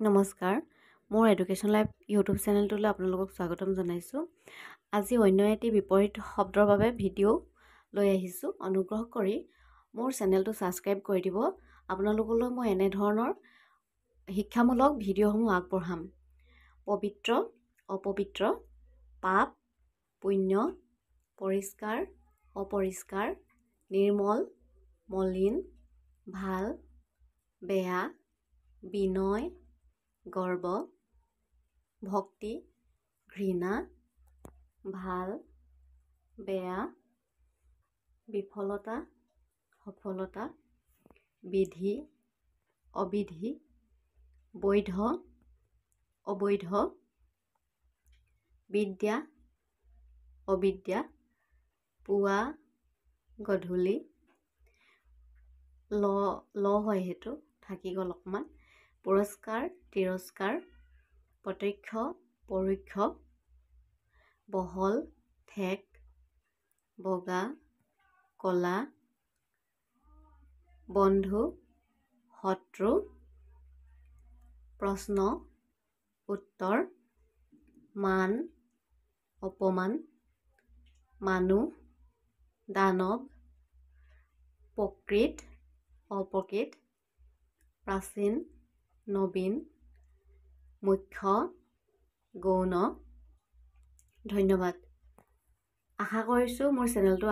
নমস্কাৰ, মোৰ education live YouTube চেনেলটোলৈ আপোনালোকক স্বাগতম জনাইছোঁ। আজি অন্য এটি বিপৰীত শব্দৰ বাবে ভিডিঅ' লৈ আহিছোঁ। অনুগ্ৰহ কৰি মোৰ চেনেলটো ছাবস্ক্ৰাইব কৰি দিব। আপোনালোকলৈ মই এনেধৰণৰ শিক্ষামূলক ভিডিঅ'সমূহ আগবঢ়াম। পবিত্ৰ, অপবিত্ৰ, পাপ, পুণ্য, পৰিষ্কাৰ, অপৰিষ্কাৰ, নিৰ্মল, মলিন, ভাল, বেয়া, বিনয়, গৰ্ব, ভক্তি, ঘৃণা, ভাল, বেয়া, বিফলতা, সফলতা, বিধি, অবিধি, বৈধ, অবৈধ, বিদ্যা, অবিদ্যা, পুৱা, গধূলি, ল হয় সেইটো থাকি গ'ল অকণমান, পুৰস্কাৰ, তিৰস্কাৰ, প্ৰত্যক্ষ, পৰোক্ষ, বহল, ঠেক, বগা, কলা, বন্ধু, শত্ৰু, প্ৰশ্ন, উত্তৰ, মান, অপমান, মানুহ, দানৱ, প্ৰকৃত, অপ্ৰকৃত, প্ৰাচীন, নবীন, মুখ্য, গৌণ। ধন্যবাদ। আশা কৰিছোঁ মোৰ চেনেলটো